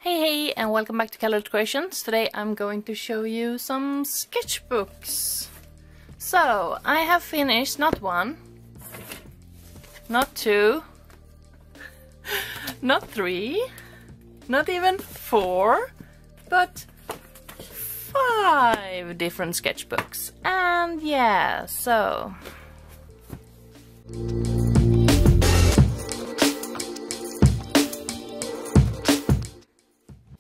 Hey and welcome back to Kallerhult Creations. Today I'm going to show you some sketchbooks. So, I have finished not one, not two, not three, not even four, but 5 different sketchbooks. And yeah, so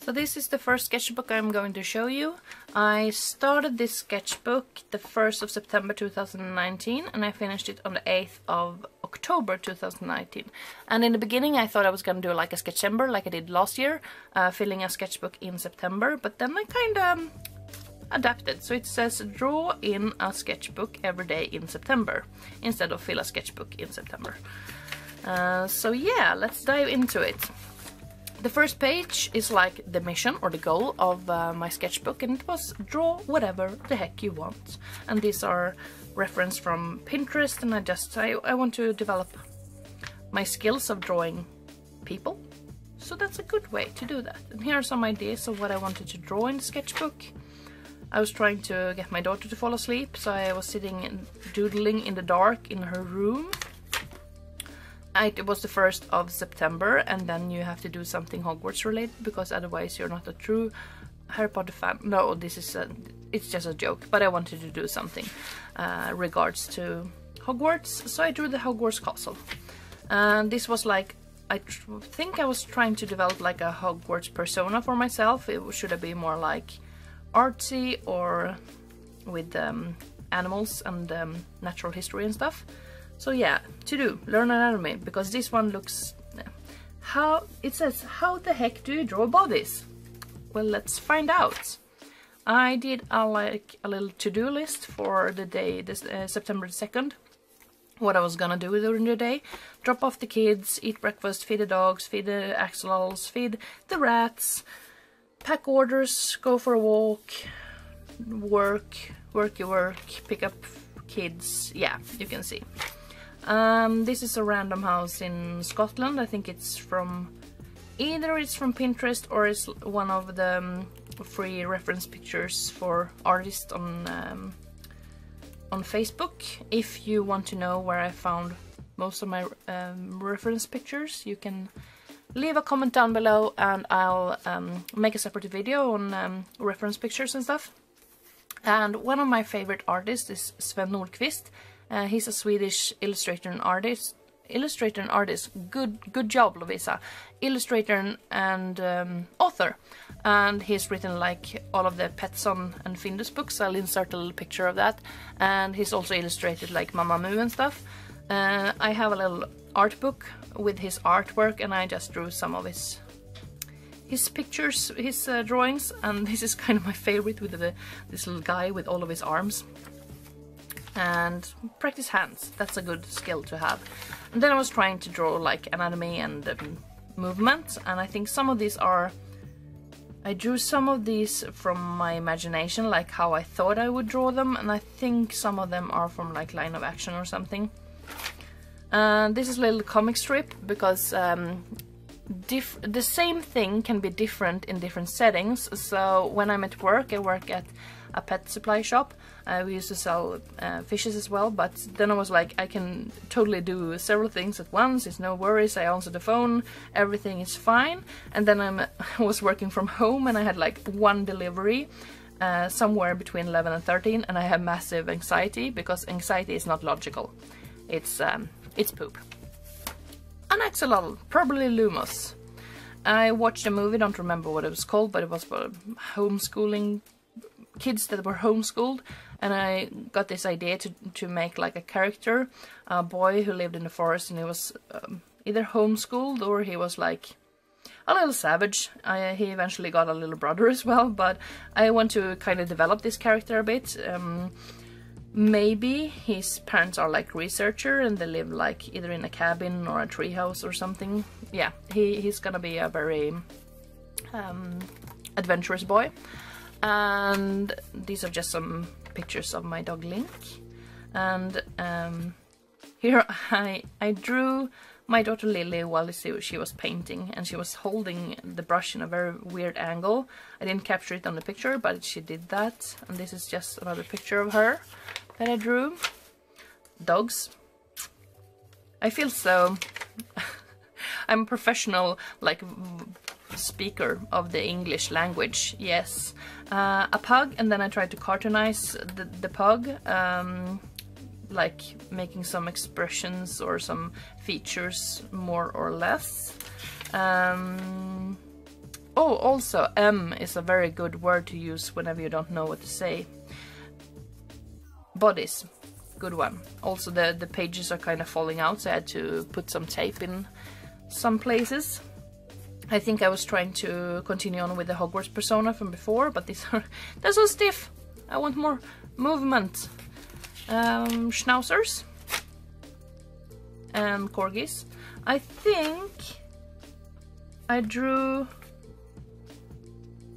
this is the first sketchbook I'm going to show you. I started this sketchbook the 1st of September 2019 and I finished it on the 8th of October 2019. And in the beginning I thought I was going to do like a Sketchember like I did last year, filling a sketchbook in September, but then I kind of adapted. So it says draw in a sketchbook every day in September instead of fill a sketchbook in September. So yeah, let's dive into it. The first page is like the mission or the goal of my sketchbook, and it was draw whatever the heck you want. And these are referenced from Pinterest, and I want to develop my skills of drawing people. So that's a good way to do that. And here are some ideas of what I wanted to draw in the sketchbook. I was trying to get my daughter to fall asleep, so I was sitting and doodling in the dark in her room. It was the 1st of September, and then you have to do something Hogwarts related, because otherwise you're not a true Harry Potter fan. No, this is it's just a joke, but I wanted to do something regards to Hogwarts, so I drew the Hogwarts castle. And this was like, I think I was trying to develop like a Hogwarts persona for myself. It should have been more like artsy or with animals and natural history and stuff. So yeah, to do, learn anatomy, because this one looks... it says, how the heck do you draw bodies? Well, let's find out. I did a little to-do list for the day, September 2nd. What I was gonna do during the day. Drop off the kids, eat breakfast, feed the dogs, feed the axolotls, feed the rats, pack orders, go for a walk, work, pick up kids. Yeah, you can see. This is a random house in Scotland. I think it's from... either it's from Pinterest or it's one of the free reference pictures for artists on Facebook. If you want to know where I found most of my reference pictures, you can leave a comment down below and I'll make a separate video on reference pictures and stuff. And one of my favorite artists is Sven Nordqvist. He's a Swedish illustrator and artist. Good job, Lovisa. Illustrator and author. And he's written like all of the Petson and Findus books. I'll insert a little picture of that. And he's also illustrated like Mamma Moo and stuff. I have a little art book with his artwork, and I just drew some of his pictures, his drawings. And this is kind of my favorite, with this little guy with all of his arms. And practice hands, that's a good skill to have. And then I was trying to draw like anatomy and movement, and I think some of these are... I drew some of these from my imagination, like how I thought I would draw them, and I think some of them are from like Line of Action or something. This is a little comic strip, because the same thing can be different in different settings. So when I'm at work, I work at a pet supply shop. We used to sell fishes as well, but then I was like, I can totally do several things at once, it's no worries, I answer the phone, everything is fine. And then I was working from home, and I had like one delivery somewhere between 11 and 13, and I have massive anxiety, because anxiety is not logical. It's poop. An axolotl, probably Lumos. I watched a movie, don't remember what it was called, but it was about homeschooling, kids that were homeschooled, and I got this idea to make like a character, a boy who lived in the forest, and he was either homeschooled or he was like a little savage. He eventually got a little brother as well, but I want to kind of develop this character a bit. Maybe his parents are like researcher and they live like either in a cabin or a treehouse or something. Yeah, he's gonna be a very adventurous boy. And these are just some pictures of my dog Link. And here I drew my daughter Lily while she was painting, and she was holding the brush in a very weird angle. I didn't capture it on the picture, but she did that. And this is just another picture of her that I drew. Dogs. I feel so... I'm a professional, like, speaker of the English language, yes. A pug, and then I tried to cartoonize the pug, like making some expressions or some features more or less. Oh, also M is a very good word to use whenever you don't know what to say. Bodies, good one. Also the pages are kind of falling out, so I had to put some tape in some places. I think I was trying to continue on with the Hogwarts persona from before, but they're so stiff. I want more movement. Schnauzers and corgis. I think I drew...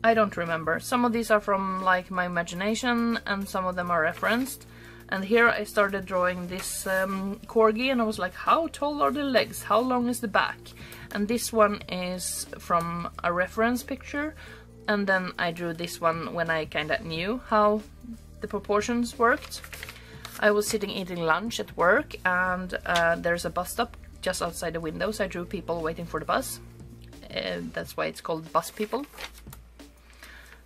I don't remember. Some of these are from like my imagination and some of them are referenced. And here I started drawing this corgi, and I was like, how tall are the legs? How long is the back? And this one is from a reference picture. And then I drew this one when I kind of knew how the proportions worked. I was sitting eating lunch at work, and there's a bus stop just outside the window, so I drew people waiting for the bus. That's why it's called Bus People.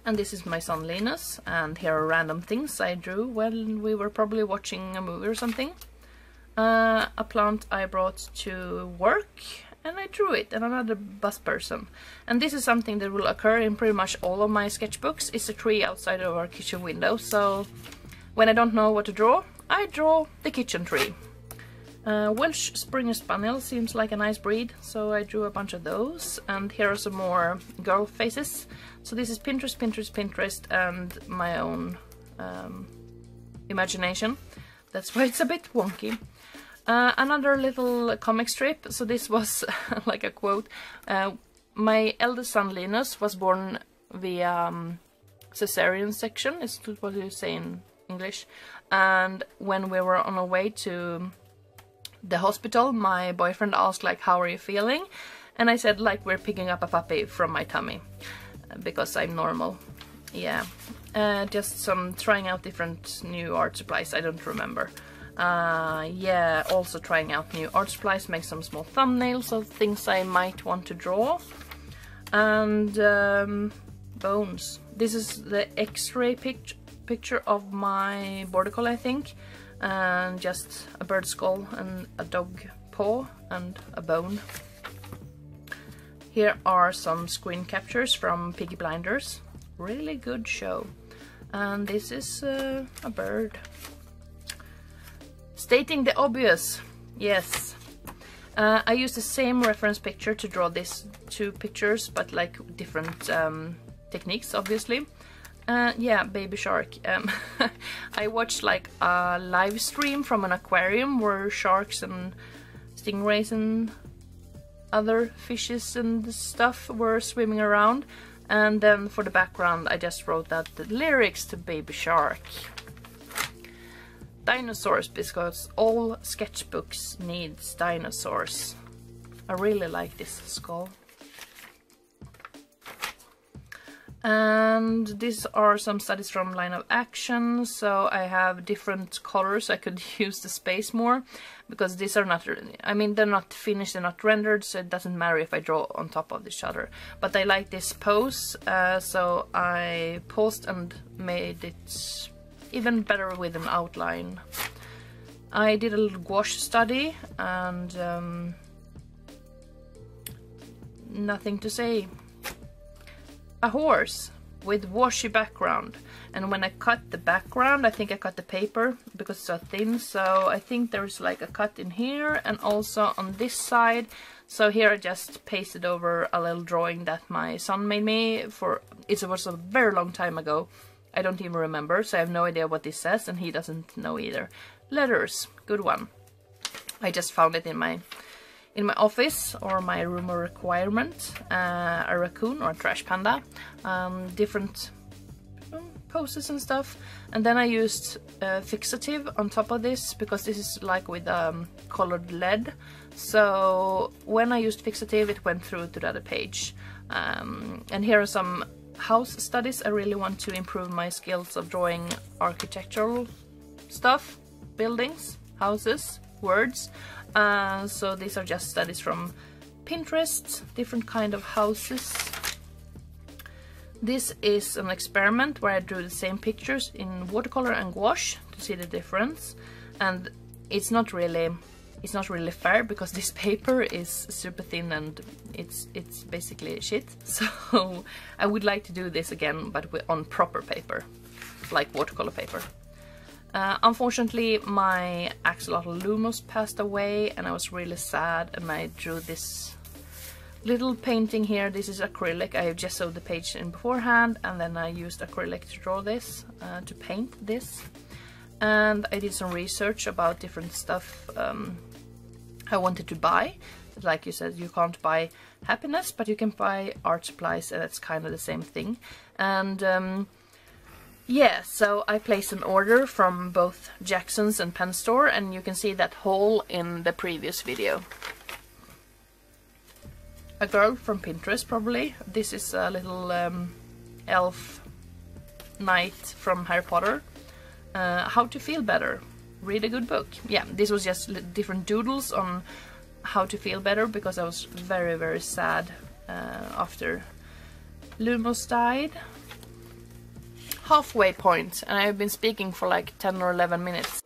And this is my son Linus, and here are random things I drew when we were probably watching a movie or something. A plant I brought to work, and I drew it, and another bus person. And this is something that will occur in pretty much all of my sketchbooks. It's a tree outside of our kitchen window, so when I don't know what to draw, I draw the kitchen tree. Welsh Springer Spaniel seems like a nice breed, so I drew a bunch of those. And here are some more girl faces. So this is Pinterest, Pinterest, Pinterest, and my own imagination. That's why it's a bit wonky. Another little comic strip. So this was like a quote. My eldest son Linus was born via cesarean section, is what you say in English. And when we were on our way to the hospital, my boyfriend asked like, how are you feeling? And I said like, we're picking up a puppy from my tummy, because I'm normal. Yeah, just some trying out different new art supplies. I don't remember. Yeah, also trying out new art supplies, make some small thumbnails of things I might want to draw. And bones. This is the X-ray picture of my border collie, I think. And just a bird skull and a dog paw and a bone. Here are some screen captures from Peaky Blinders. Really good show. And this is a bird. Stating the obvious. Yes. I used the same reference picture to draw these two pictures, but like different techniques, obviously. Yeah, baby shark. I watched like a live stream from an aquarium where sharks and stingrays and other fishes and stuff were swimming around. And then for the background I just wrote out the lyrics to Baby Shark. Dinosaurs, because all sketchbooks needs dinosaurs. I really like this skull. And these are some studies from Line of Action, so I have different colors. I could use the space more, because these are not, I mean, they're not finished, they're not rendered, so it doesn't matter if I draw on top of each other. But I like this pose, so I paused and made it even better with an outline. I did a little gouache study, and nothing to say. A horse with washy background, and when I cut the background, I think I cut the paper because it's so thin, so I think there's like a cut in here and also on this side. So here I just pasted over a little drawing that my son made me for, it was a very long time ago. I don't even remember, so I have no idea what this says, and he doesn't know either. Letters, good one. I just found it in my office or my room of requirement. A raccoon or a trash panda. Different poses and stuff. And then I used fixative on top of this, because this is like with colored lead. So when I used fixative, it went through to the other page. And here are some house studies. I really want to improve my skills of drawing architectural stuff, buildings, houses, words. So these are just studies from Pinterest, different kind of houses. This is an experiment where I drew the same pictures in watercolor and gouache to see the difference. And it's not really fair, because this paper is super thin and it's basically shit. So I would like to do this again, but on proper paper, like watercolor paper. Unfortunately, my axolotl Lumos passed away, and I was really sad, and I drew this little painting here. This is acrylic. I just sewed the page in beforehand, and then I used acrylic to draw this, to paint this. And I did some research about different stuff I wanted to buy. Like you said, you can't buy happiness, but you can buy art supplies, and that's kind of the same thing. And yeah, so I placed an order from both Jackson's and Pen Store, and you can see that haul in the previous video. A girl from Pinterest, probably. This is a little elf knight from Harry Potter. How to feel better. Read a good book. Yeah, this was just different doodles on how to feel better, because I was very, very sad after Lumos died. Halfway point, and I've been speaking for like 10 or 11 minutes.